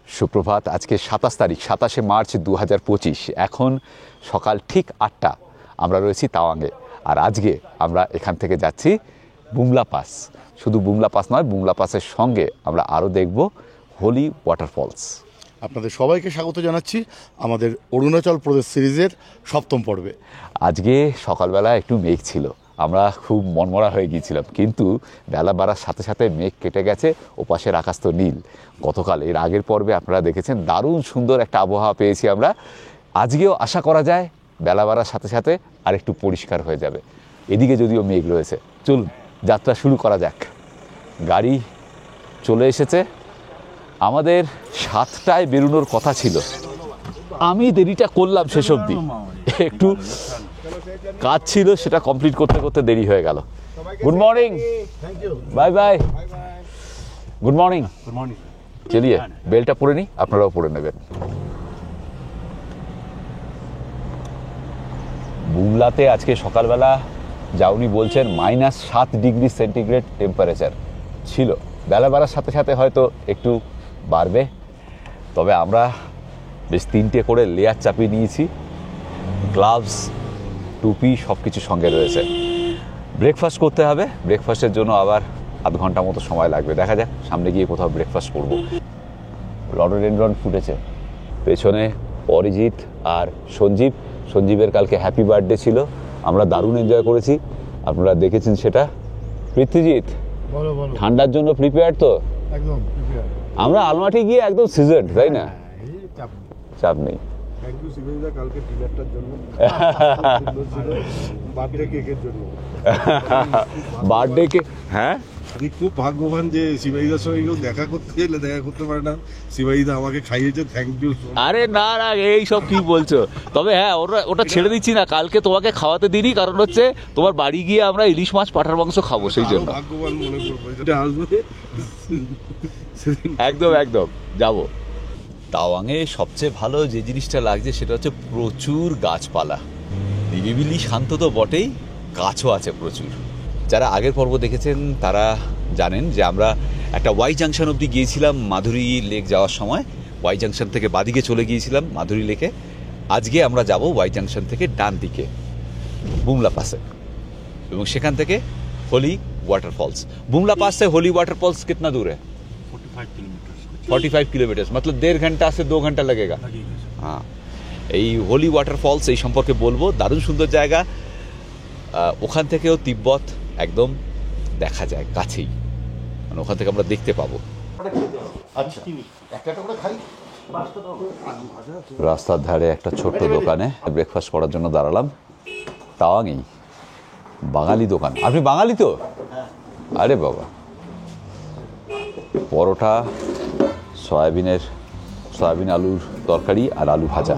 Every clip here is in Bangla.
সুপ্রভাত। আজকে 27 তারিখ, 27শে মার্চ 2025। এখন সকাল ঠিক 8টা। আমরা রয়েছি তাওয়াংয়ে। আর আজকে আমরা এখান থেকে যাচ্ছি বুমলা পাস। শুধু বুমলা পাস নয়, বুমলা পাসের সঙ্গে আমরা আরও দেখব হোলি ওয়াটারফলস। আপনাদের সবাইকে স্বাগত জানাচ্ছি আমাদের অরুণাচল প্রদেশ সিরিজের 7ম পর্বে। আজকে সকালবেলা একটু মেঘ ছিল, আমরা খুব মনমরা হয়ে গিয়েছিলাম, কিন্তু বেলা বাড়ার সাথে সাথে মেঘ কেটে গেছে, ওপাশের আকাশ তো নীল। গতকাল এর আগের পর্বে আপনারা দেখেছেন দারুণ সুন্দর একটা আবহাওয়া পেয়েছি আমরা। আজকেও আশা করা যায় বেলা বাড়ার সাথে সাথে আর একটু পরিষ্কার হয়ে যাবে। এদিকে যদিও মেঘ রয়েছে। চলুন যাত্রা শুরু করা যাক। গাড়ি চলে এসেছে। আমাদের 7টায় বেরোনোর কথা ছিল, আমি দেরিটা করলাম শেষ অবধি, একটু কাজ ছিল, সেটা কমপ্লিট করতে করতে দেরি হয়ে গেল। Good morning, bye bye. Good morning. চলিয়ে বেলটা পরে নিই, আপনারাও পরে নেবেন। বুমলাতে আজকে সকালবেলা যাওনি বলছেন -7 ডিগ্রি সেন্টিগ্রেড টেম্পারেচার ছিল। বেলা বাড়ার সাথে সাথে হয়তো একটু বাড়বে, তবে আমরা বেশ 3টে করে লেয়ার চাপিয়ে নিয়েছি। গ্লাভস, টুপি সব কিছু সঙ্গে রয়েছে। ব্রেকফাস্ট করতে হবে, ব্রেকফাস্টের জন্য আবার আধ ঘন্টা মতো সময় লাগবে। দেখা যাক সামনে গিয়ে কোথাও ব্রেকফাস্ট করব। রডোডেনড্রন ফুটেছে পেছনে। অরিজিৎ আর সঞ্জীবের কালকে হ্যাপি বার্থডে ছিল, আমরা দারুণ এনজয় করেছি, আপনারা দেখেছেন সেটা। পৃথ্বীজিৎ, ঠান্ডার জন্য প্রিপেয়ার তো? একদম প্রিপেয়ার। আমরা আলমাটি গিয়ে একদম সিজনড, তাই না? চাপ নেই। থ্যাংক ইউ শিবাইদা, কালকে ডিনারটার জন্য, বার্থডে কেকের জন্য। বার্থডে কেক, হ্যাঁ আমি খুব ভাগ্যবান যে শিবাইদার সঙ্গে কেউ দেখা করতে গেলে দেখা করতে পারে না। শিবাইদা আমাকে খাইয়েছে, থ্যাংক ইউ। আরে না না, এই সব কি বলছো? তবে হ্যাঁ, ওটা ছেড়ে দিচ্ছি না, কালকে তোমাকে খাওয়াতে দিনই, কারণ হচ্ছে তোমার বাড়ি গিয়ে আমরা ইলিশ মাছ পাঠার মাংস খাবো, সেই জন্য। ভাগ্যবান মনে করবো যেটা আসবে। একদম একদম যাবো। তাওয়াংয়ে সবচেয়ে ভালো যে জিনিসটা লাগছে সেটা হচ্ছে প্রচুর গাছপালা। নিরিবিলি শান্ত তো বটেই, গাছও আছে প্রচুর। যারা আগের পর্ব দেখেছেন তারা জানেন যে আমরা একটা ওয়াই জাংশন অবধি গিয়েছিলাম মাধুরী লেক যাওয়ার সময়। ওয়াই জাংশন থেকে বাদিকে চলে গিয়েছিলাম মাধুরী লেকে। আজকে আমরা যাব ওয়াই জাংশন থেকে ডান দিকে বুমলা পাসে, এবং সেখান থেকে হোলি वाटरफॉल्स। बुमला पास से होली वाटरफॉल्स कितना दूर है? 45 किलोमीटर, मतलब 1.5 घंटा से 2 घंटा लगेगा। हाँ, এই হোলি ওয়াটারফলস এই সম্পর্কে বলবো। দারুণ সুন্দর জায়গা। ওখান থেকেও তিব্বত একদম দেখা যায় কাছেই, মানে ওখান থেকে আমরা দেখতে পাবো। আচ্ছা, একটা করে খাই। রাস্তার ধারে একটা ছোট্ট দোকানে ব্রেকফাস্ট করার জন্য দাঁড়ালাম। তাওয়াংয়েই বাঙালি দোকান। আপনি বাঙালি তো? আরে বাবা। পরোটা, সয়াবিন আলুর তরকারি আর আলু ভাজা।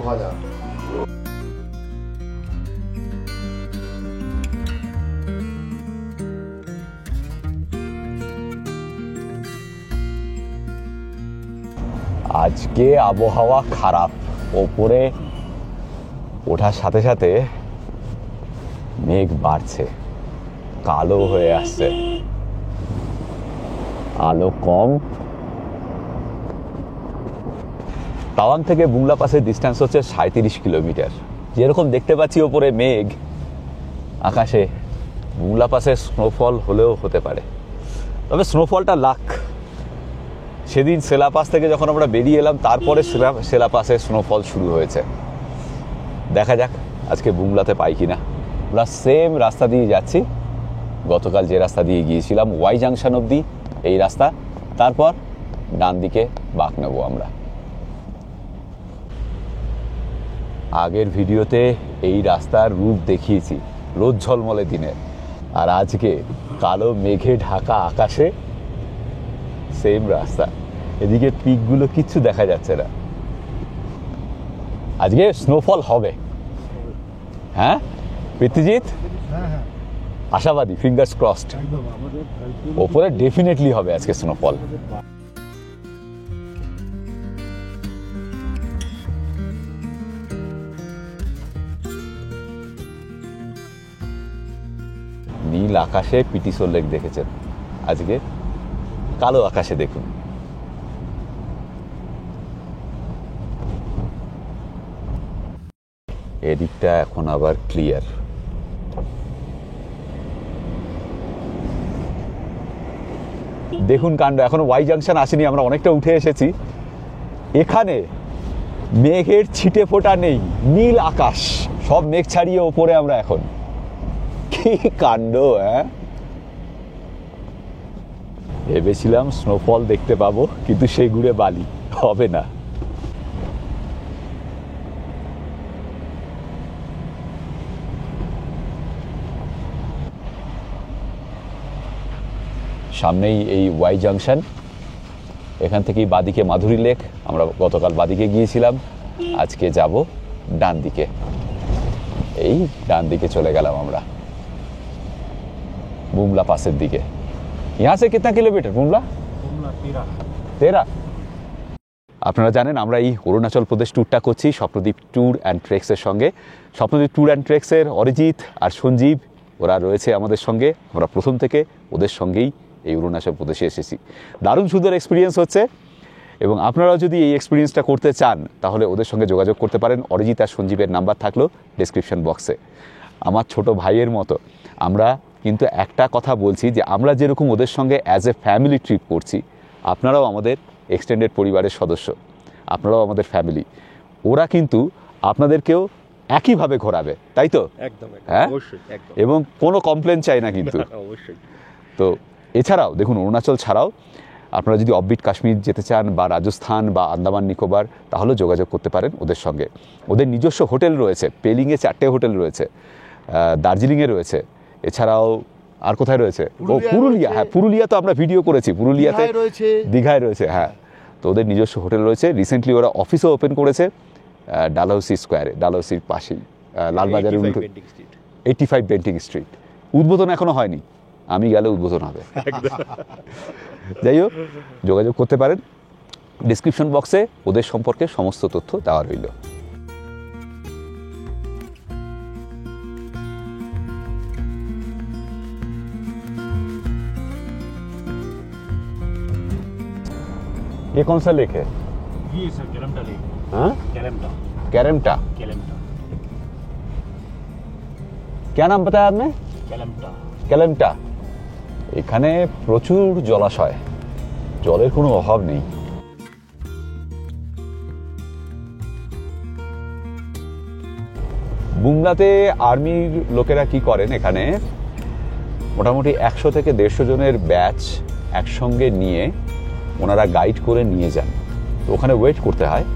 আজকে আবহাওয়া খারাপ, ওপরে ওঠার সাথে সাথে মেঘ বাড়ছে, কালো হয়ে আসছে, আলো কম। তাওয়াং থেকে বুমলা পাসের ডিস্টেন্স হচ্ছে 37 কিলোমিটার। যেরকম দেখতে পাচ্ছি ওপরে মেঘ আকাশে, বুমলা পাসে স্নোফল হলেও হতে পারে, তবে স্নোফলটা লাক। সেদিন সেলা পাস থেকে যখন আমরা বেরিয়ে এলাম, তারপরে সেলা পাসে স্নোফল শুরু হয়েছে। দেখা যাক আজকে বুমলাতে পাই কিনা। আমরা সেম রাস্তা দিয়ে যাচ্ছি, গতকাল যে রাস্তা দিয়ে গিয়েছিলাম ওয়াই জাংশন অবধি এই রাস্তা, তারপর ডান দিকে বাঁক নেব আমরা। আগের ভিডিওতে এই রাস্তার রূপ দেখিয়েছি রোদ ঝলমলে দিনে, আর আজকে কালো মেঘে ঢাকা আকাশে সেম রাস্তা। এদিকে পিকগুলো কিচ্ছু দেখা যাচ্ছে না। আজকে স্নোফল হবে, হ্যাঁ পৃথ্বীজিৎ? আশাবাদী, ফিঙ্গার্স ক্রসড। ওপরে ডেফিনেটলি হবে আজকে স্নোফল। নীল আকাশে পিটিসোর লেক দেখেছেন, আজকে কালো আকাশে দেখুন। এদিকটা এখন আবার ক্লিয়ার। দেখুন কাণ্ড, এখনো ওয়াই জাংশন আসেনি, আমরা অনেকটা উঠে এসেছি। এখানে মেঘের ছিটে ফোঁটা নেই, নীল আকাশ, সব মেঘ ছাড়িয়ে ওপরে আমরা এখন। কি কাণ্ড! হ্যাঁ, ভেবেছিলাম স্নোফল দেখতে পাবো, কিন্তু সেই ঘুরে বালি হবে না। সামনেই এই ওয়াই জাংশন, এখান থেকেই বাদিকে মাধুরী লেক। আমরা গতকাল বাদিকে গিয়েছিলাম, আজকে যাব ডান দিকে। এই ডান দিকে চলে গেলাম আমরা বুমলা পাসের দিকে। यहाँ से कितना किलोमीटर বুমলা? 13। আপনারা জানেন আমরা এই অরুণাচল প্রদেশ ট্যুরটা করছি স্বপ্নদ্বীপ ট্যুর অ্যান্ড ট্রেক্সের সঙ্গে। স্বপ্নদ্বীপ ট্যুর অ্যান্ড ট্রেক্সের অরিজিৎ আর সঞ্জীব ওরা রয়েছে আমাদের সঙ্গে। আমরা প্রথম থেকে ওদের সঙ্গেই এই অরুণাচল প্রদেশে এসেছি। দারুণ সুন্দর এক্সপিরিয়েন্স হচ্ছে, এবং আপনারাও যদি এই এক্সপিরিয়েন্সটা করতে চান তাহলে ওদের সঙ্গে যোগাযোগ করতে পারেন। অরিজিৎ আর সঞ্জীবের নাম্বার থাকলো ডেসক্রিপশন বক্সে। আমার ছোট ভাইয়ের মতো আমরা কিন্তু একটা কথা বলছি যে আমরা যেরকম ওদের সঙ্গে অ্যাজ এ ফ্যামিলি ট্রিপ করছি, আপনারাও আমাদের এক্সটেন্ডেড পরিবারের সদস্য, আপনারাও আমাদের ফ্যামিলি। ওরা কিন্তু আপনাদেরকেও একইভাবে ঘোরাবে, তাই তো? একদম, হ্যাঁ, অবশ্যই, একদম। এবং কোনো কমপ্লেন চাই না কিন্তু। অবশ্যই। তো এছাড়াও দেখুন, অরুণাচল ছাড়াও আপনারা যদি অফবিট কাশ্মীর যেতে চান বা রাজস্থান বা আন্দামান নিকোবর, তাহলেও যোগাযোগ করতে পারেন ওদের সঙ্গে। ওদের নিজস্ব হোটেল রয়েছে, পেলিংয়ে 4টে হোটেল রয়েছে, দার্জিলিংয়ে রয়েছে, এছাড়াও আর কোথায় রয়েছে? ও পুরুলিয়া। হ্যাঁ, পুরুলিয়া তো আমরা ভিডিও করেছি, পুরুলিয়াতে দীঘায় রয়েছে। হ্যাঁ, তো ওদের নিজস্ব হোটেল রয়েছে। রিসেন্টলি ওরা অফিসও ওপেন করেছে ডালহৌসি স্কোয়ারে, ডালহৌসির পাশেই, লালবাজারের 85 বেন্টিং স্ট্রিট। উদ্বোধন এখনো হয়নি, আমি গেলে উদ্বোধন হবে। যাই হোক, যোগাযোগ করতে পারেন। ডিসক্রিপশন বক্সে ওদের সম্পর্কে সমস্ত তথ্য দেওয়া রইল। ये कौन सा लेक है? ये सर केलमटा लेक। हाँ, केलमटा। कैरेमटा। केलमटा। क्या नाम बताया आपने? केलमटा। ক্যালেমটা। এখানে প্রচুর জলাশয়, জলের কোনো অভাব নেই। বুমলাতে আর্মির লোকেরা কি করেন, এখানে মোটামুটি 100 থেকে 150 জনের ব্যাচ একসঙ্গে নিয়ে ওনারা গাইড করে নিয়ে যান। তো ওখানে ওয়েট করতে হয়।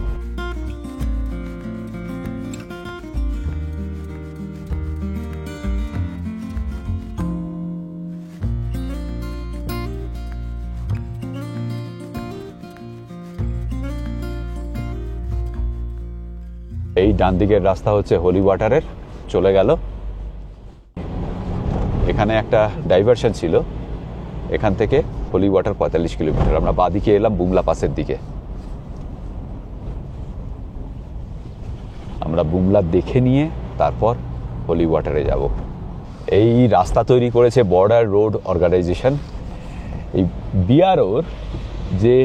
এই ডান দিকের রাস্তা হচ্ছে হোলি ওয়াটারের, চলে গেল। এখানে একটা ডাইভারশন ছিল, এখান থেকে হোলি ওয়াটার 45 কিলোমিটার। আমরা বাদিকে এলাম বুমলা পাসের দিকে। আমরা বুমলা দেখে নিয়ে তারপর হোলি ওয়াটারে যাব। এই রাস্তা তৈরি করেছে বর্ডার রোড অর্গানাইজেশন। এই বিআরওর যে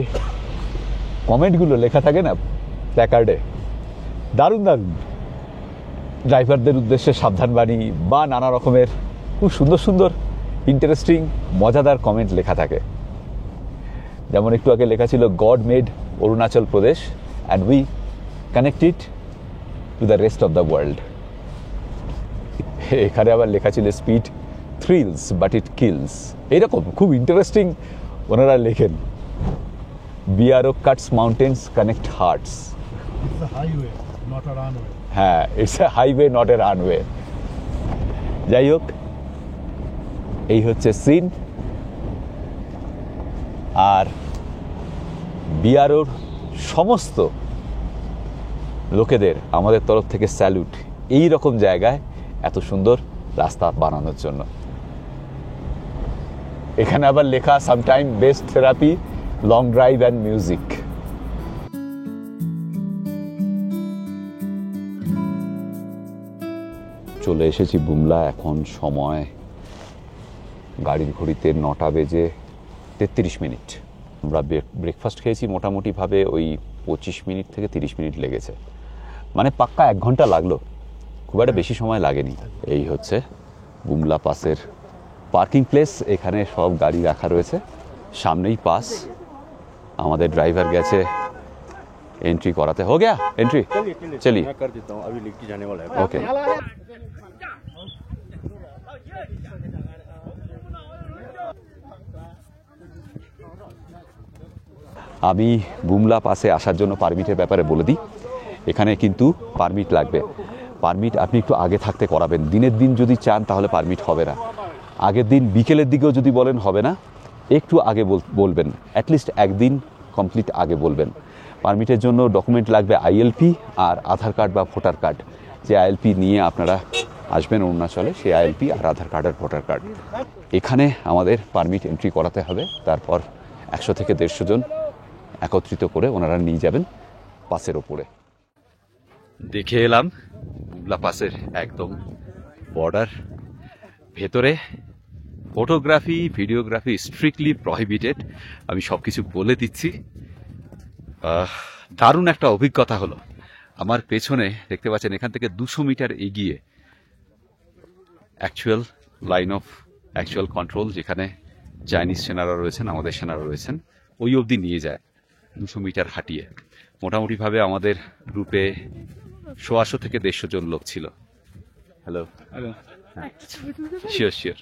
কমেন্টগুলো লেখা থাকে না প্ল্যাকার্ডে, দারুণ দারুণ, ড্রাইভারদের উদ্দেশ্যে সাবধানবাণী বা নানা রকমের খুব সুন্দর সুন্দর ইন্টারেস্টিং মজাদার কমেন্ট লেখা থাকে। যেমন একটু আগে লেখা ছিল, God made Arunachal Pradesh and we connected to the rest of the world. এখানে আবার লেখা ছিল, speed thrills but it kills. এইরকম খুব ইন্টারেস্টিং ওনারা লেখেন। BRO cuts mountains connect hearts. It's a highway, not a runway. হ্যাঁ, it's a highway not a runway. যাই হোক, এই হচ্ছে সিন। আর বিআরওর সমস্ত লোকেদের আমাদের তরফ থেকে স্যালুট, এই রকম জায়গায় এত সুন্দর রাস্তা বানানোর জন্য। এখানে আবার লেখা, sometime best therapy, long drive and music. চলে এসেছি বুমলা। এখন সময় গাড়ির ঘড়িতে 9টা বেজে 33 মিনিট। আমরা ব্রেকফাস্ট খেয়েছি মোটামুটিভাবে ওই 25 মিনিট থেকে 30 মিনিট লেগেছে, মানে পাক্কা 1 ঘন্টা লাগলো খুব একটা বেশি সময় লাগেনি। এই হচ্ছে বুমলা পাসের পার্কিং প্লেস, এখানে সব গাড়ি রাখা রয়েছে, সামনেই পাস। আমাদের ড্রাইভার গেছে एंट्री कराते। हो गया एंट्री? चलिए मैं कर देता हूँ, अभी लिख के जाने वाला है। ओके। আমি বুমলা পাসে আসার জন্য পারমিটের ব্যাপারে বলে দিই। এখানে কিন্তু পারমিট লাগবে। পারমিট আপনি একটু আগে থাকতে করাবেন। দিনের দিন যদি চান তাহলে পারমিট হবে না, আগের দিন বিকেলের দিকেও যদি বলেন হবে না, একটু আগে বলবেন, অ্যাটলিস্ট একদিন কমপ্লিট আগে বলবেন। পারমিটের জন্য ডকুমেন্ট লাগবে আইএলপি আর আধার কার্ড বা ভোটার কার্ড। যে আইএলপি নিয়ে আপনারা আসবেন অরুণাচলে, সেই আইএলপি আর আধার কার্ড আর ভোটার কার্ড। এখানে আমাদের পারমিট এন্ট্রি করাতে হবে, তারপর 100 থেকে 150 জন একত্রিত করে ওনারা নিয়ে যাবেন পাসের ওপরে। দেখে এলাম বুমলা পাসের একদম বর্ডার। ভেতরে ফটোগ্রাফি ভিডিওগ্রাফি স্ট্রিক্টলি প্রহিবিটেড, আমি সব কিছু বলে দিচ্ছি। দারুণ একটা অভিজ্ঞতা হলো। আমার পেছনে দেখতে পাচ্ছেন, এখান থেকে 200 মিটার এগিয়ে actual line of actual control, যেখানে চাইনিজ সেনারা রয়েছেন, আমাদের সেনারা রয়েছেন, ওই অবধি নিয়ে যায় 200 মিটার হাঁটিয়ে। মোটামুটিভাবে আমাদের গ্রুপে 100 থেকে 150 জন লোক ছিল। Hello hello, sure sure.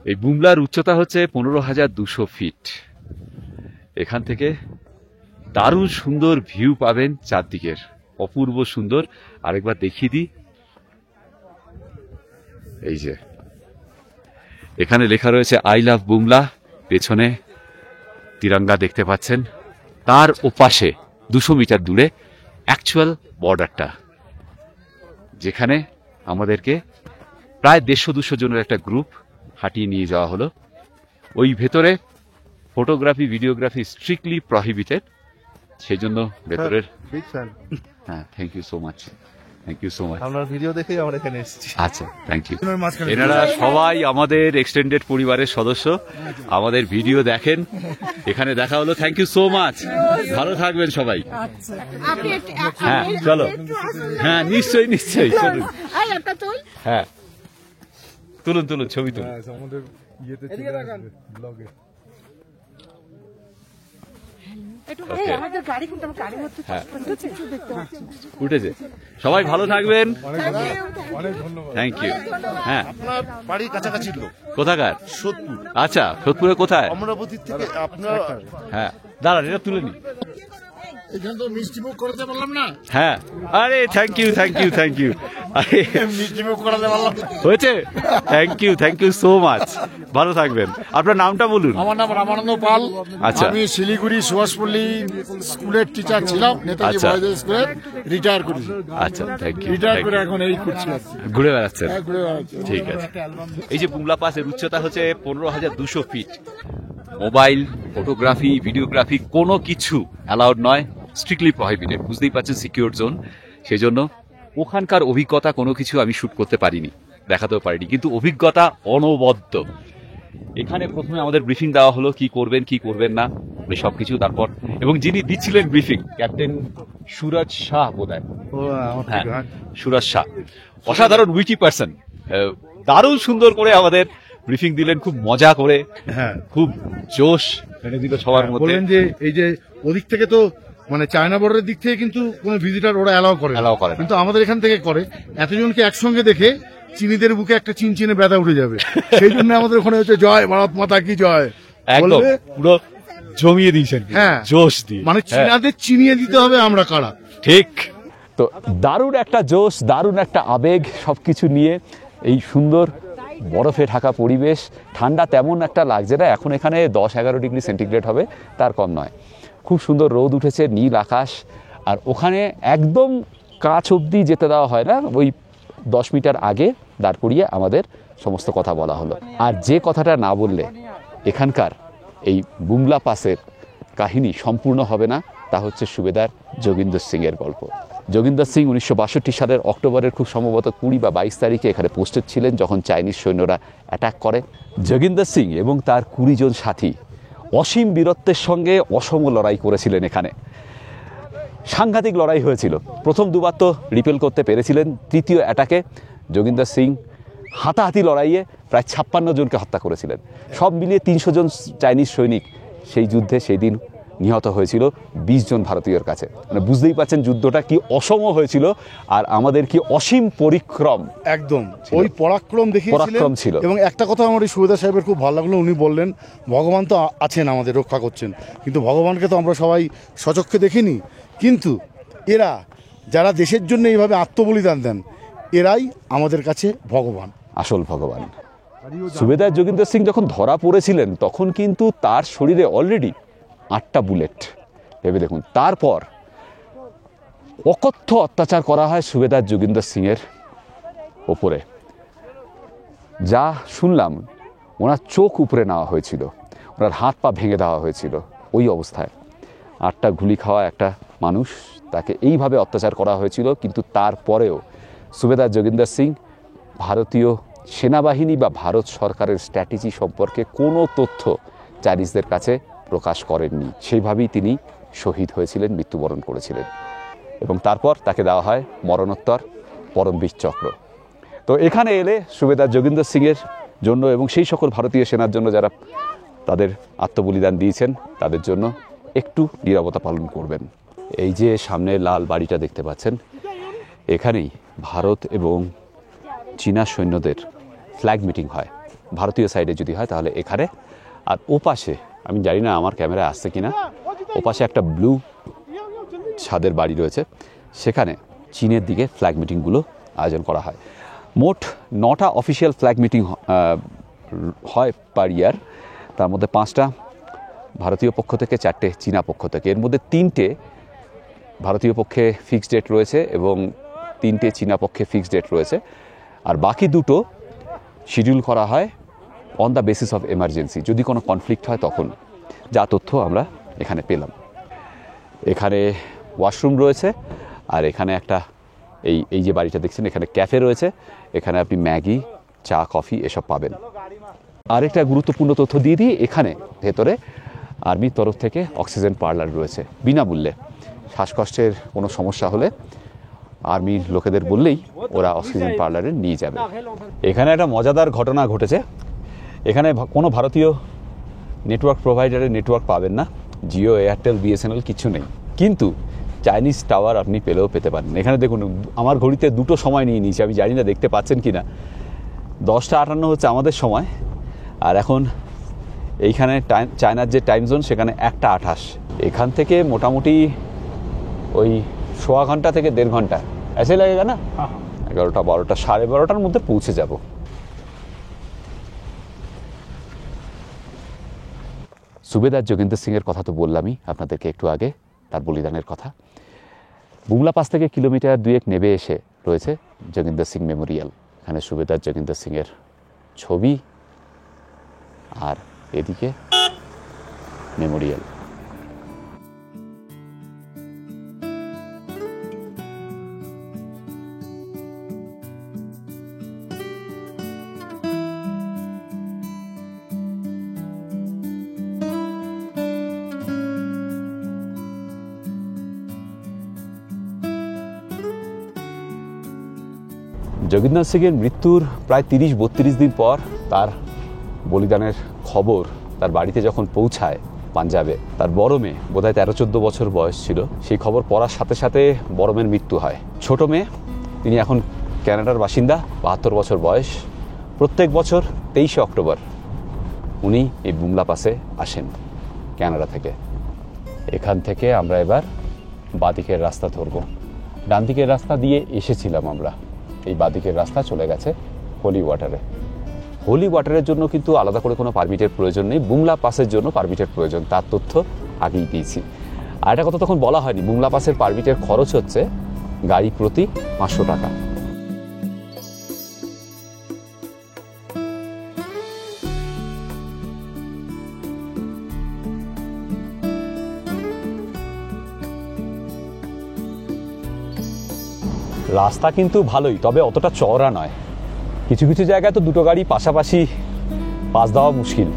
এই বুমলার উচ্চতা হচ্ছে 15,200 ফিট। এখান থেকে দারুণ সুন্দর ভিউ পাবেন চারদিকের, অপূর্ব সুন্দর। আরেকবার দেখিয়ে দিই, এই যে এখানে লেখা রয়েছে আই লাভ বুমলা, পেছনে তিরঙ্গা দেখতে পাচ্ছেন। তার ওপাশে 200 মিটার দূরে অ্যাকচুয়াল বর্ডারটা, যেখানে আমাদেরকে প্রায় 150-200 জনের একটা গ্রুপ হাঁটিয়ে নিয়ে যাওয়া হলো। ওই ভেতরে ফটোগ্রাফি ভিডিওগ্রাফি স্ট্রিক্টলি প্রহিবিটেড, সেই জন্য ভেতরের বিগ ফ্যান। হ্যাঁ, thank you so much, thank you so much. আপনার ভিডিও দেখেই আমরা এখানে এসেছি। আচ্ছা, থ্যাংক ইউ। এনারা সবাই আমাদের এক্সটেন্ডেড পরিবারের সদস্য, আমাদের ভিডিও দেখেন, এখানে দেখা হলো। থ্যাংক ইউ সো মাচ, ভালো থাকবেন সবাই। হ্যাঁ চলো, হ্যাঁ নিশ্চয়ই নিশ্চয়ই, চলুন। হ্যাঁ তুলুন তুলুন, ছবি তুলুন। আমাদের ইয়েতে চলে আসবে ব্লগে। উঠেছে, সবাই ভালো থাকবেন, অনেক ধন্যবাদ। Thank you. হ্যাঁ, আপনার বাড়ির কাছাকাছি লোক, কোথাকার? সোদপুর। আচ্ছা, সোদপুরে কোথায়? অমরাবতীর থেকে আপনার হ্যাঁ দাঁড়ান, এটা তুলে নি। এখানে তো মিষ্টি মুখ করাতে পারলাম না। হ্যাঁ, আরে thank you thank you thank you. আরে মিষ্টি মুখ করাতে পারলাম হয়েছে, থ্যাংক ইউ সো মাচ, ভালো থাকবেন। আপনার নামটা বলুন। আমার নাম রামানন্দ পাল। আচ্ছা। আমি শিলিগুড়ি সুভাষপল্লী স্কুলের টিচার ছিলাম, নেতাজি আচ্ছা। বয়েজ স্কুলের। রিটায়ার করেছি। আচ্ছা, থ্যাংক ইউ। রিটায়ার করে এখন এই করছি আর কি। ঘুরে বেড়াচ্ছেন, ঘুরে বেড়াচ্ছি। ঠিক আছে। এই যে বুমলা পাসের উচ্চতা হচ্ছে 15,200 ফিট। মোবাইল ফটোগ্রাফি ভিডিওগ্রাফি কোনো কিছু অ্যালাউড নয়, স্ট্রিক্টলি প্রহিবিটেড। বুঝতেই পারছেন, সিকিউর জোন। সেই জন্য ওখানকার অভিজ্ঞতা কোনো কিছু আমি শুট করতে পারিনি, দেখাতেও পারিনি, কিন্তু অভিজ্ঞতা অনবদ্য। এখানে প্রথমে আমাদের ব্রিফিং দেওয়া হলো, কি করবেন কি করবেন না সবকিছু। তারপর এবং যিনি দিচ্ছিলেন ব্রিফিং, ক্যাপ্টেন সুরজ শাহ বোধহয়, হ্যাঁ সুরজ শাহ, অসাধারণ উইটি পার্সন, দারুণ সুন্দর করে আমাদের ব্রিফিং দিলেন, খুব মজা করে, হ্যাঁ, খুব জোশ এনে দিল সবার মধ্যে। বললেন যে এই যে ওদিক থেকে তো মানে চায়না বর্ডারের দিক থেকে কিন্তু কোনো ভিজিটার ওরা অ্যালাউ করে না। কিন্তু আমাদের এখান থেকে করে। এতজনকে একসঙ্গে দেখে চিনিদের বুকে একটা চিনচিনে ব্যথা উঠে যাবে, সেই জন্য আমাদের ওখানে হচ্ছে জয় ভারত মাতা কি জয় একদম বলবে। পুরো জমিয়ে দিয়েছেন, হ্যাঁ, জোশ দিয়ে, মানে চীনাদের চিনিয়ে দিতে হবে আমরা কারা। ঠিক তো। দারুণ একটা জোশ, দারুণ একটা আবেগ, সবকিছু নিয়ে এই সুন্দর বরফে ঢাকা পরিবেশ। ঠান্ডা তেমন একটা লাগছে না, এখন এখানে 10-11 ডিগ্রি সেন্টিগ্রেড হবে, তার কম নয়। খুব সুন্দর রোদ উঠেছে, নীল আকাশ। আর ওখানে একদম কাছ অবধি যেতে দেওয়া হয় না, ওই 10 মিটার আগে দাঁড় করিয়ে আমাদের সমস্ত কথা বলা হলো। আর যে কথাটা না বললে এখানকার এই বুমলা পাসের কাহিনী সম্পূর্ণ হবে না, তা হচ্ছে সুবেদার যোগিন্দর সিংয়ের গল্প। যোগিন্দর সিং 1962 সালের অক্টোবরের খুব সম্ভবত 20 বা 22 তারিখে এখানে পোস্টেড ছিলেন, যখন চাইনিজ সৈন্যরা অ্যাটাক করে। যোগিন্দর সিং এবং তার 20 জন সাথী অসীম বীরত্বের সঙ্গে অসম লড়াই করেছিলেন এখানে। সাংঘাতিক লড়াই হয়েছিল। প্রথম দুবার তো রিপেল করতে পেরেছিলেন, তৃতীয় অ্যাটাকে যোগিন্দর সিং হাতাহাতি লড়াইয়ে প্রায় 56 জনকে হত্যা করেছিলেন। সব মিলিয়ে 300 জন চাইনিজ সৈনিক সেই যুদ্ধে সেই দিন নিহত হয়েছিল 20 জন ভারতীয়র কাছে। মানে বুঝতেই পারছেন যুদ্ধটা কি অসম হয়েছিল আর আমাদের কি অসীম পরিক্রম। একদম ওই পরাক্রম পরাক্রম ছিল। দেখিয়েছিলেন। এবং একটা কথা আমার এই সুবেদার সাহেবের খুব ভালো লাগলো, উনি বললেন ভগবান তো আছেন আমাদের, রক্ষা করছেন, কিন্তু ভগবানকে তো আমরা সবাই সচক্ষে দেখিনি, কিন্তু এরা যারা দেশের জন্য এইভাবে আত্মবলিদান দেন এরাই আমাদের কাছে ভগবান, আসল ভগবান। সুবেদার যোগিন্দর সিং যখন ধরা পড়েছিলেন তখন কিন্তু তার শরীরে অলরেডি 8টা বুলেট। ভেবে দেখুন, তারপর অকথ্য অত্যাচার করা হয় সুবেদার যোগিন্দর সিংয়ের ওপরে। যা শুনলাম, ওনার চোখ উপরে নেওয়া হয়েছিল, ওনার হাত পা ভেঙে দেওয়া হয়েছিল। ওই অবস্থায় 8টা গুলি খাওয়া একটা মানুষ, তাকে এইভাবে অত্যাচার করা হয়েছিল। কিন্তু তারপরেও সুবেদার যোগিন্দর সিং ভারতীয় সেনাবাহিনী বা ভারত সরকারের স্ট্র্যাটেজি সম্পর্কে কোনো তথ্য চাইনিজদের কাছে প্রকাশ করেননি। সেইভাবেই তিনি শহীদ হয়েছিলেন, মৃত্যুবরণ করেছিলেন। এবং তারপর তাকে দেওয়া হয় মরণোত্তর পরমবীর চক্র। তো এখানে এলে সুবেদার যোগিন্দর সিংয়ের জন্য এবং সেই সকল ভারতীয় সেনার জন্য যারা তাদের আত্মবলিদান দিয়েছেন তাদের জন্য একটু নীরবতা পালন করবেন। এই যে সামনে লাল বাড়িটা দেখতে পাচ্ছেন, এখানেই ভারত এবং চীনা সৈন্যদের ফ্ল্যাগ মিটিং হয়। ভারতীয় সাইডে যদি হয় তাহলে এখানে, আর ওপাশে আমি জানি না আমার ক্যামেরা আসছে কিনা, ওপাশে একটা ব্লু ছাদের বাড়ি রয়েছে, সেখানে চীনের দিকে ফ্ল্যাগ মিটিংগুলো আয়োজন করা হয়। মোট 9টা অফিসিয়াল ফ্ল্যাগ মিটিং হয় পার ইয়ার। তার মধ্যে 5টা ভারতীয় পক্ষ থেকে, 4টে চীনা পক্ষ থেকে। এর মধ্যে 3টে ভারতীয় পক্ষে ফিক্সড ডেট রয়েছে এবং 3টে চীনা পক্ষে ফিক্সড ডেট রয়েছে। আর বাকি 2টো শিডিউল করা হয় on the basis of emergency, যদি কোনো কনফ্লিক্ট হয় তখন। যা তথ্য আমরা এখানে পেলাম। এখানে ওয়াশরুম রয়েছে, আর এখানে একটা এই যে বাড়িটা দেখছেন এখানে ক্যাফে রয়েছে, এখানে আপনি ম্যাগি, চা, কফি এসব পাবেন। আরেকটা গুরুত্বপূর্ণ তথ্য দিয়ে দিই, এখানে ভেতরে আর্মির তরফ থেকে অক্সিজেন পার্লার রয়েছে বিনামূল্যে। শ্বাসকষ্টের কোনো সমস্যা হলে আর্মির লোকেদের বললেই ওরা অক্সিজেন পার্লারে নিয়ে যাবে। এখানে একটা মজাদার ঘটনা ঘটেছে। এখানে কোনো ভারতীয় নেটওয়ার্ক প্রোভাইডারের নেটওয়ার্ক পাবেন না, জিও, এয়ারটেল, বিএসএনএল কিছু নেই। কিন্তু চাইনিজ টাওয়ার আপনি পেলেও পেতে পারেন। এখানে দেখুন, আমার ঘড়িতে 2টো সময় নিয়ে নিয়েছি, আমি জানি না দেখতে পাচ্ছেন কি না। 10টা 58 হচ্ছে আমাদের সময়, আর এখন এইখানে চায়নার যে টাইম জোন সেখানে 1টা 28। এখান থেকে মোটামুটি ওই 1/4 ঘন্টা থেকে 1.5 ঘন্টা এসে লাগেগা না, 11টা 12টা 12:30টার মধ্যে পৌঁছে যাব। সুবেদার যোগিন্দর সিংয়ের কথা তো বললামই আপনাদেরকে একটু আগে, তার বলিদানের কথা। বুমলা পাস থেকে কিলোমিটার 2 নেমে এসে রয়েছে যোগিন্দর সিং মেমোরিয়াল। এখানে সুবেদার যোগিন্দর সিংয়ের ছবি, আর এদিকে মেমোরিয়াল। যোগিন্দর সিংয়ের মৃত্যুর প্রায় 30-32 দিন পর তার বলিদানের খবর তার বাড়িতে যখন পৌঁছায় পাঞ্জাবে, তার বড় মেয়ে বোধহয় 13-14 বছর বয়স ছিল, সেই খবর পড়ার সাথে সাথে বড় মেয়ের মৃত্যু হয়। ছোট মেয়ে, তিনি এখন ক্যানাডার বাসিন্দা, 72 বছর বয়স। প্রত্যেক বছর 23শে অক্টোবর উনি এই বুমলা পাসে আসেন ক্যানাডা থেকে। এখান থেকে আমরা এবার বাঁদিকের রাস্তা ধরব। ডান দিকের রাস্তা দিয়ে এসেছিলাম আমরা, এই বাঁদিকের রাস্তা চলে গেছে হোলি ওয়াটারে। হোলি ওয়াটারের জন্য কিন্তু আলাদা করে কোনো পারমিটের প্রয়োজন নেই, বুমলা পাসের জন্য পারমিটের প্রয়োজন, তার তথ্য আগেই দিয়েছি। আর একটা কথা তখন বলা হয়নি, বুমলা পাসের পারমিটের খরচ হচ্ছে গাড়ি প্রতি 500 টাকা। রাস্তা কিন্তু ভালোই, তবে অতটা চওড়া নয়। কিছু কিছু জায়গায় তো 2টো গাড়ি পাশাপাশি পাস দেওয়া মুশকিল।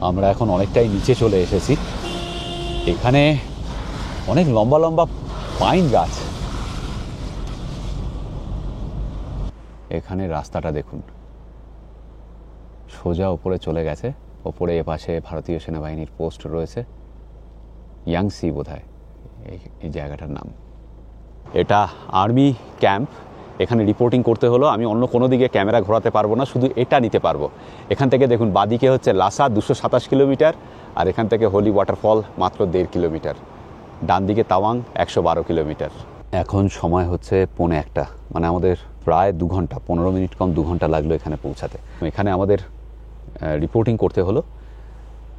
আমরা এখন অনেকটাই নিচে চলে এসেছি। এখানে অনেক লম্বা লম্বা পাইন গাছ। এখানে রাস্তাটা দেখুন, সোজা ওপরে চলে গেছে। ওপরে এপাশে ভারতীয় সেনাবাহিনীর পোস্ট রয়েছে, ইয়াংসি বোধহয় এই জায়গাটার নাম। এটা আর্মি ক্যাম্প। এখানে রিপোর্টিং করতে হলো। আমি অন্য কোনো দিকে ক্যামেরা ঘোরাতে পারবো না, শুধু এটা নিতে পারবো। এখান থেকে দেখুন বাদিকে হচ্ছে লাসা 227 কিলোমিটার, আর এখান থেকে হোলি ওয়াটারফল মাত্র 1.5 কিলোমিটার। ডান দিকে তাওয়াং 112 কিলোমিটার। এখন সময় হচ্ছে 1:45, মানে আমাদের প্রায় 2 ঘন্টা, 15 মিনিট কম 2 ঘন্টা লাগলো এখানে পৌঁছাতে। এখানে আমাদের রিপোর্টিং করতে হলো।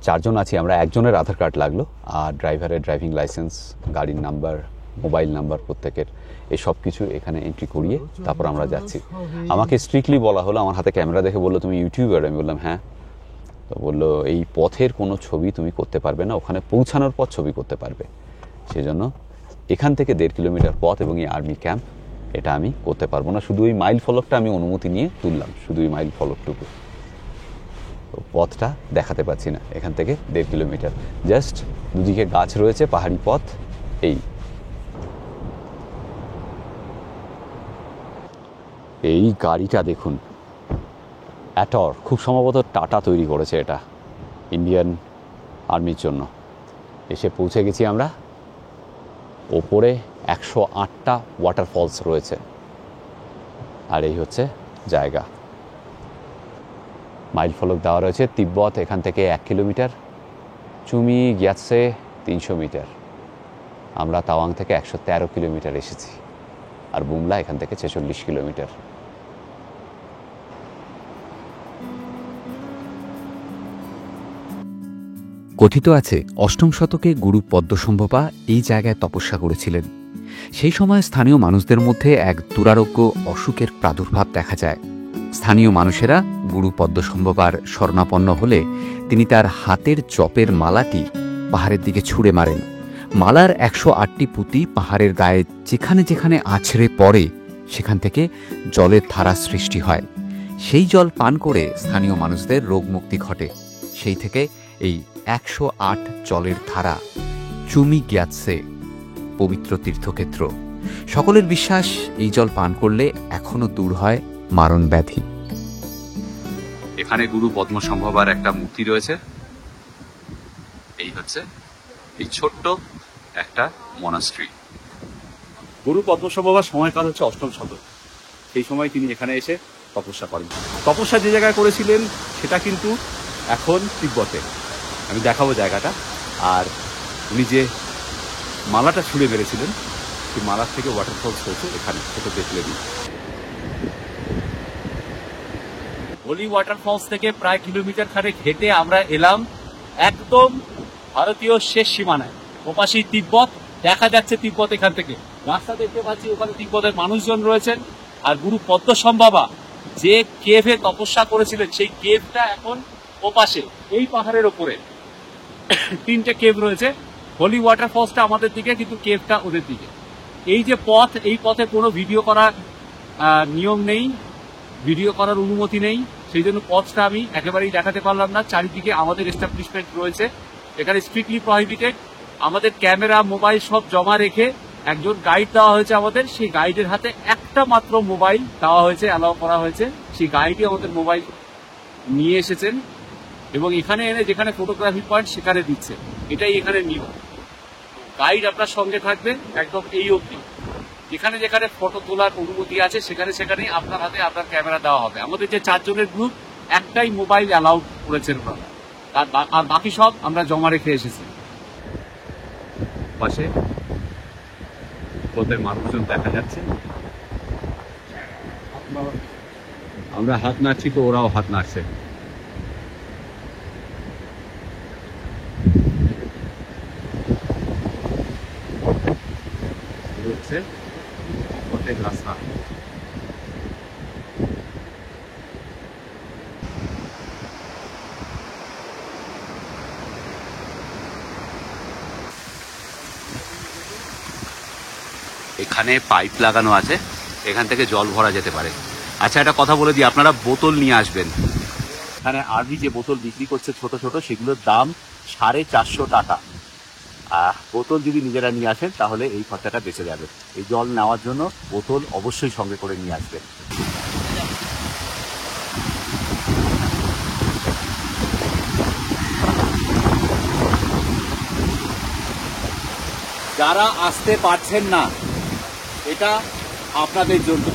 4 জন আছি আমরা, একজনের আধার কার্ড লাগলো, আর ড্রাইভারের ড্রাইভিং লাইসেন্স, গাড়ির নাম্বার, মোবাইল নাম্বার প্রত্যেকের, এই সব কিছু এখানে এন্ট্রি করিয়ে তারপর আমরা যাচ্ছি। আমাকে স্ট্রিক্টলি বলা হলো, আমার হাতে ক্যামেরা দেখে বললো তুমি ইউটিউবার। আমি বললাম হ্যাঁ। তো বললো এই পথের কোনো ছবি তুমি করতে পারবে না, ওখানে পৌঁছানোর পর ছবি করতে পারবে। সেজন্য এখান থেকে 1.5 কিলোমিটার পথ এবং এই আর্মি ক্যাম্প, এটা আমি করতে পারবো না। শুধু ওই মাইল ফলকটা আমি অনুমতি নিয়ে তুললাম, শুধু ওই মাইল ফলকটুকু। তো পথটা দেখাতে পাচ্ছি না। এখান থেকে 1.5 কিলোমিটার, জাস্ট দুদিকে গাছ রয়েছে, পাহাড়ি পথ। এই গাড়িটা দেখুন, অ্যাটর, খুব সম্ভবত টাটা তৈরি করেছে এটা ইন্ডিয়ান আর্মির জন্য। এসে পৌঁছে গেছি আমরা। ওপরে 108টা ওয়াটারফলস রয়েছে, আর এই হচ্ছে জায়গা। মাইল ফলক দেওয়া রয়েছে। তিব্বত এখান থেকে 1 কিলোমিটার, চুমি গ্যাতসে 300 মিটার। আমরা তাওয়াং থেকে 113 কিলোমিটার এসেছি, আর বুমলা এখান থেকে 46 কিলোমিটার। কথিত আছে 8ম শতকে গুরু পদ্মসম্ভবা এই জায়গায় তপস্যা করেছিলেন। সেই সময় স্থানীয় মানুষদের মধ্যে এক দুরারোগ্য অসুখের প্রাদুর্ভাব দেখা যায়। স্থানীয় মানুষেরা গুরু পদ্মসম্ভবার শরণাপন্ন হলে তিনি তার হাতের জপের মালাটি পাহাড়ের দিকে ছুঁড়ে মারেন। মালার 108টি পুঁতি পাহাড়ের গায়ে যেখানে যেখানে আছড়ে পড়ে, সেখান থেকে জলের ধারা সৃষ্টি হয়। সেই জল পান করে স্থানীয় মানুষদের রোগমুক্তি ঘটে। সেই থেকে এই 108 জলের ধারা চুমি গ্যাতসে পবিত্র তীর্থক্ষেত্র। সকলের বিশ্বাস এই জল পান করলে এখনো দূর হয় মারণ ব্যাধি। এখানে গুরু পদ্মসম্ভবার একটা মূর্তি রয়েছে। এই হচ্ছে এই ছোট্ট একটা মনাস্ট্রি। গুরু পদ্মসম্ভবার সময়কাল হচ্ছে 8ম শতক। সেই সময় তিনি এখানে এসে তপস্যা করেন। তপস্যা যে জায়গায় করেছিলেন সেটা কিন্তু এখন তিব্বতে। আমি দেখাবো জায়গাটা। আর উনি যে মালাটা ছুঁড়ে মেরেছিলেন, সেই মালার থেকে ওয়াটারফলস হয়েছে এখানে, সেটা দেখলেন। হোলি ওয়াটারফলস থেকে প্রায় কিলোমিটার খানেক হেঁটে আমরা এলাম একদম ভারতীয় শেষ সীমানায়। ওপাশেই তিব্বত, দেখা যাচ্ছে তিব্বত এখান থেকে। রাস্তা দেখতে পাচ্ছি, ওখানে তিব্বতের মানুষজন রয়েছেন। আর গুরু পদ্মসম্ভবা যে কেভে তপস্যা করেছিলেন, সেই কেভটা এখন ওপাশে এই পাহাড়ের ওপরে 3টে কেভ রয়েছে। হোলি ওয়াটারফলসটা আমাদের দিকে, কিন্তু কেভটা ওদের দিকে। এই যে পথ, এই পথে কোনো ভিডিও করার নিয়ম নেই, ভিডিও করার অনুমতি নেই। সেই জন্য পথটা আমি একেবারেই দেখাতে পারলাম না। চারিদিকে আমাদের এস্টাবলিশমেন্ট রয়েছে, এখানে স্ট্রিক্টলি প্রহিবিটেড। আমাদের ক্যামেরা, মোবাইল সব জমা রেখে একজন গাইড দেওয়া হয়েছে আমাদের। সেই গাইডের হাতে একটা মাত্র মোবাইল দেওয়া হয়েছে, অ্যালাউ করা হয়েছে। সেই গাইডই আমাদের মোবাইল নিয়ে এসেছেন এবং এখানে এনে যেখানে ফটোগ্রাফি পয়েন্ট সেখানে দিচ্ছে। এটাই এখানে নিয়ম। গাইড আপনার সঙ্গে থাকবে একদম এই অবধি। যেখানে যেখানে ফটো তোলার অনুমতি আছে সেখানে সেখানেই আপনার হাতে আপনার ক্যামেরা দেওয়া হবে। আমাদের যে 4 জনের গ্রুপ, একটাই মোবাইল অ্যালাউ করেছেন ওনারা, আর বাকি সব আমরা জমা রেখে এসেছি। পাশে ওদের মানুষজন দেখা যাচ্ছে। আমরা হাত নাড়ছি তো ওরাও হাত নাড়ছে। হচ্ছে রাস্তা। এখানে পাইপ লাগানো আছে, এখান থেকে জল ভরা যেতে পারে। আচ্ছা, একটা কথা বলে দিই, আপনারা বোতল নিয়ে আসবেন। এখানে আরবি যে বোতল বিক্রি করছে ছোট ছোট, সেগুলোর দাম 450 টাকা। বোতল যদি নিজেরা নিয়ে আসেন তাহলে এই খরচাটা বেঁচে যাবে। এই জল নেওয়ার জন্য বোতল অবশ্যই সঙ্গে করে নিয়ে আসবে। যারা আসতে পারছেন না, এটা আপনাদের জন্য।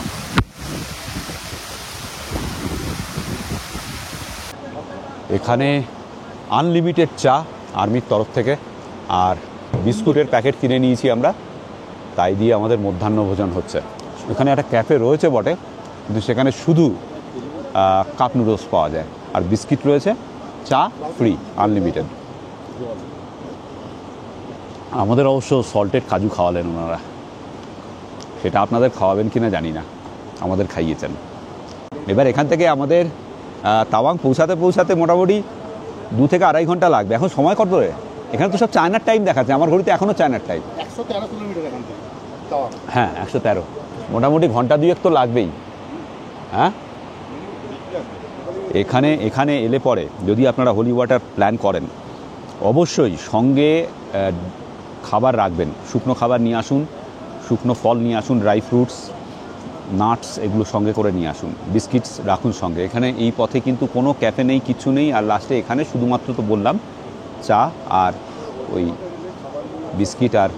এখানে আনলিমিটেড চা আর্মির তরফ থেকে, আর বিস্কুটের প্যাকেট কিনে নিয়েছি আমরা, তাই দিয়ে আমাদের মধ্যাহ্ন ভোজন হচ্ছে। এখানে একটা ক্যাফে রয়েছে বটে, কিন্তু সেখানে শুধু কাপ নুডলস পাওয়া যায়, আর বিস্কিট রয়েছে, চা ফ্রি আনলিমিটেড। আমাদের অবশ্য সল্টেড কাজু খাওয়ালেন ওনারা, সেটা আপনাদের খাওয়াবেন কি না জানি না, আমাদের খাইয়েছেন। এবার এখান থেকে আমাদের তাওয়াং পৌঁছাতে মোটামুটি 2 থেকে 2.5 ঘন্টা লাগবে। এখন সময় কত? এখানে তো সব চায়নার টাইম দেখাচ্ছে, আমার ঘড়িতে এখনও চায়নার টাইম। 113 কিলোমিটার এখান থেকে। হ্যাঁ 113, মোটামুটি ঘন্টা 2 তো লাগবেই। হ্যাঁ, এখানে এলে পরে যদি আপনারা হোলি ওয়াটার প্ল্যান করেন, অবশ্যই সঙ্গে খাবার রাখবেন। শুকনো খাবার নিয়ে আসুন, শুকনো ফল নিয়ে আসুন, ড্রাই ফ্রুটস, নাটস এগুলো সঙ্গে করে নিয়ে আসুন, বিস্কিটস রাখুন সঙ্গে। এখানে এই পথে কিন্তু কোনো ক্যাফে নেই, কিচ্ছু নেই। আর লাস্টে এখানে শুধুমাত্র তো বললাম চা আর ওই বিস্কিট আর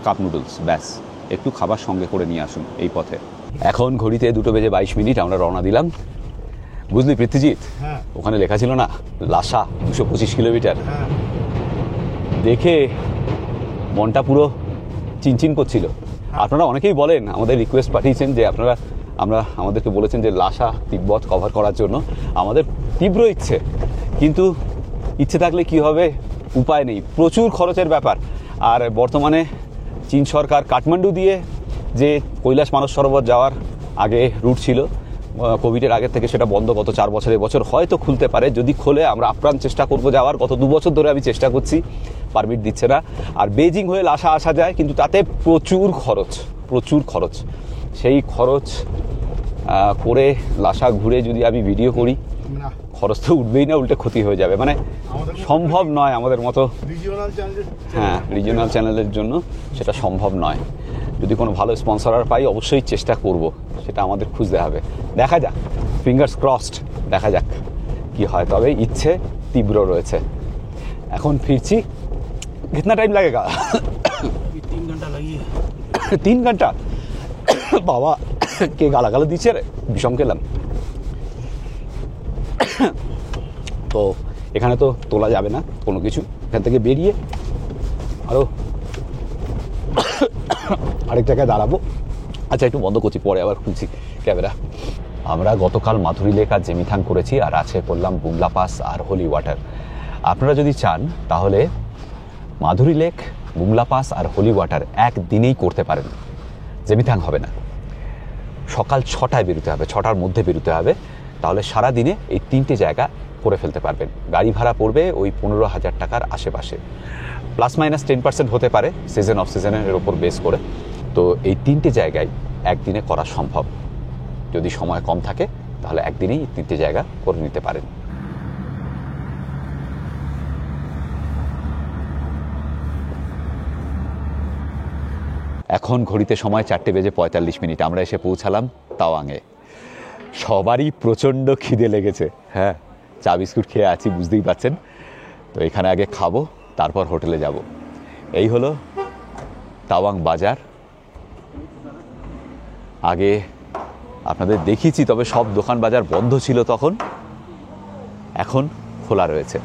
কাপ নুডলস, ব্যাস। একটু খাবার সঙ্গে করে নিয়ে আসুন এই পথে। এখন ঘড়িতে 2:22 আমরা রওনা দিলাম। বুঝলি পৃথ্বীজিৎ, ওখানে লেখা ছিল না লাসা 225 কিলোমিটার, দেখে মনটা পুরো চিনচিন করছিল। আপনারা অনেকেই বলেন, আমাদের রিকোয়েস্ট পাঠিয়েছেন যে আমাদেরকে বলেছেন যে লাসা তিব্বত কভার করার জন্য। আমাদের তীব্র ইচ্ছে, কিন্তু ইচ্ছে থাকলে কি হবে, উপায় নেই, প্রচুর খরচের ব্যাপার। আর বর্তমানে চীন সরকার কাঠমান্ডু দিয়ে যে কৈলাস মানস সরোবর যাওয়ার আগে রুট ছিল, কোভিডের আগের থেকে সেটা বন্ধ গত 4 বছর। এবছর হয়তো খুলতে পারে, যদি খোলে আমরা আপ্রাণ চেষ্টা করব যাওয়ার। গত 2 বছর ধরে আমি চেষ্টা করছি, পারমিট দিচ্ছে না। আর বেজিং হয়ে লাসা আসা যায়, কিন্তু তাতে প্রচুর খরচ। সেই খরচ করে লাসা ঘুরে যদি আমি ভিডিও করি, খরচ তো উঠবেই না, উল্টে ক্ষতি হয়ে যাবে। মানে সম্ভব নয় আমাদের মতো, হ্যাঁ রিজিওনাল চ্যানেলের জন্য সেটা সম্ভব নয়। যদি কোনো ভালো স্পন্সরার পাই অবশ্যই চেষ্টা করব, সেটা আমাদের খুঁজতে হবে। দেখা যাক, ফিঙ্গার্স ক্রসড, দেখা যাক কি হয়। তবে ইচ্ছে তীব্র রয়েছে। এখন ফিরছি। কিতনা টাইম লাগেগা? 3 घंटा लगी है। 3 ঘন্টা? বাবা, কে গালাগালা দিচ্ছে রে, বিষম খেলাম। তো এখানে তো তোলা যাবে না কোনো কিছু, এখান থেকে বেরিয়ে আরেক জায়গায় দাঁড়াবো। আচ্ছা, একটু বন্ধ করছি, পরে আবার খুলছি ক্যামেরা। আমরা গতকাল মাধুরী লেক আর জেমিথাং করেছি, আর আছে করলাম বুমলা পাস আর হোলি ওয়াটার। আপনারা যদি চান তাহলে মাধুরী লেক, বুমলা পাস আর হোলি ওয়াটার একদিনেই করতে পারেন। জেমিথাং হবে না, সকাল 6টায় বেরোতে হবে, 6টার মধ্যে বেরোতে হবে। তাহলে সারাদিনে এই 3টে জায়গা করে ফেলতে পারবেন। গাড়ি ভাড়া পড়বে ওই 15,000 টাকার আশেপাশে, +-10% হতে পারে সিজন অফ সিজনের ওপর বেস করে। তো এই 3টে জায়গায় একদিনে করা সম্ভব। যদি সময় কম থাকে তাহলে একদিনেই 3টে জায়গা করে নিতে পারেন। এখন ঘড়িতে সময় 4:45। আমরা এসে পৌঁছালাম তাওয়াংয়ে। সবারই প্রচণ্ড খিদে লেগেছে। হ্যাঁ, চা বিস্কুট খেয়ে আছি, বুঝতেই পাচ্ছেন। তো এখানে আগে খাবো, তারপর হোটেলে যাব। এই হলো তাওয়াং বাজার। আগে আপনাদের দেখিয়েছি, তবে সব দোকান বাজার বন্ধ ছিল তখন, এখন খোলা রয়েছে।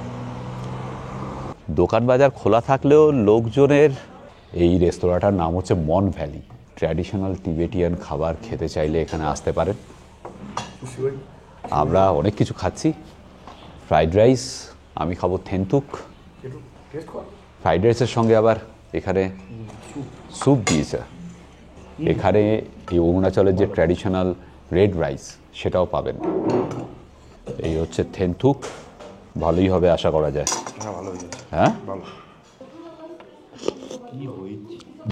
দোকান বাজার খোলা থাকলেও লোকজনের, এই রেস্তোরাঁটার নাম হচ্ছে মন ভ্যালি। ট্র্যাডিশনাল টিবেটিয়ান খাবার খেতে চাইলে এখানে আসতে পারেন। আমরা অনেক কিছু খাচ্ছি। ফ্রাইড রাইস, আমি খাবো থেন্তুক। ফ্রাইড রাইসের সঙ্গে আবার এখানে স্যুপ দিয়েছে। এখানে এই অরুণাচলের যে ট্র্যাডিশনাল রেড রাইস সেটাও পাবেন। এই হচ্ছে থেন্তুক, ভালোই হবে আশা করা যায়। হ্যাঁ,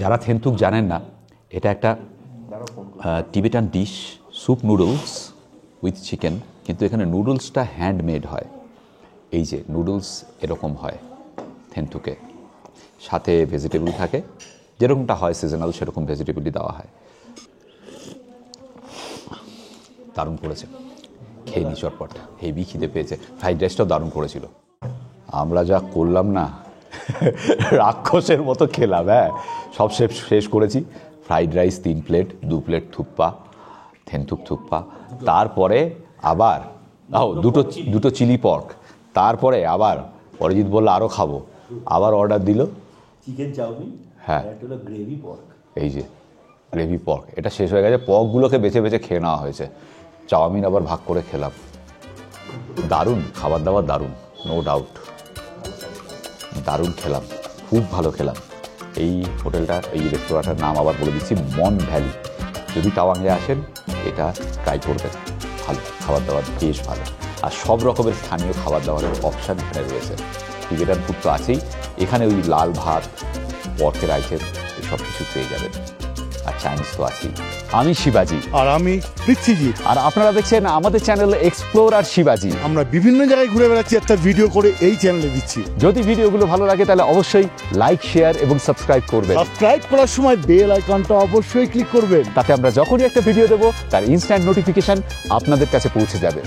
যারা থেন্তুক জানেন না, এটা একটা Tibetan dish, soup noodles with chicken. কিন্তু এখানে নুডলসটা হ্যান্ডমেড হয়। এই যে নুডলস এরকম হয় থেন্তুকে, সাথে ভেজিটেবল থাকে, যেরকমটা হয় সিজনাল সেরকম ভেজিটেবলই দেওয়া হয়। দারুণ করেছে, খেয়ে নি চটপট, হেভি খিদে পেয়েছে। ফ্রাইড রাইসটাও দারুণ করেছিল। আমরা যা করলাম না, রাক্ষসের মতো খেলাম। হ্যাঁ, সব শেষ করেছি। Fried rice 3 plate, 2 plate thukpa, thenthuk thukpa, তারপরে আবার দুটো চিলি পর্ক, তারপরে আবার অরিজিৎ বললো আরও খাবো, আবার অর্ডার দিল চিকেন চাউমিন, হ্যাঁ গ্রেভি পর্ক। এই যে গ্রেভি পর্ক, এটা শেষ হয়ে গেছে। পর্কগুলোকে বেছে বেছে খেয়ে নেওয়া হয়েছে, চাউমিন আবার ভাগ করে খেলাম। দারুণ খাবার দাবার, দারুণ, নো ডাউট, দারুণ খেলাম, খুব ভালো খেলাম। এই হোটেলটা, এই রেস্তোরাঁটার নাম আবার বলে দিচ্ছি, মন ভ্যালি। যদি তাওয়াংয়ে আসেন এটা ট্রাই করবেন, ভালো খাবার দাবার, বেশ ভালো। আর সব রকমের স্থানীয় খাবার দাবারের অপশান এখানে রয়েছে। টিবেটান ফুড তো আছেই, এখানে ওই লাল ভাত, পর্কের আইটেম, এসব কিছু পেয়ে যাবেন। আর চাইনিজ তো আছেই। আমি শিবাজি, আর আমি পৃথ্বীজিৎ, আর আপনারা দেখছেন আমাদের চ্যানেল এক্সপ্লোর আর শিবাজি। আমরা বিভিন্ন জায়গায় ঘুরে বেড়াচ্ছি, একটা ভিডিও করে এই চ্যানেলে দিচ্ছি। যদি ভিডিওগুলো ভালো লাগে তাহলে অবশ্যই লাইক, শেয়ার এবং সাবস্ক্রাইব করবেন। সাবস্ক্রাইব করার সময় বেল আইকনটা অবশ্যই ক্লিক করবেন, তাতে আমরা যখনই একটা ভিডিও দেবো তার ইনস্ট্যান্ট নোটিফিকেশন আপনাদের কাছে পৌঁছে যাবে।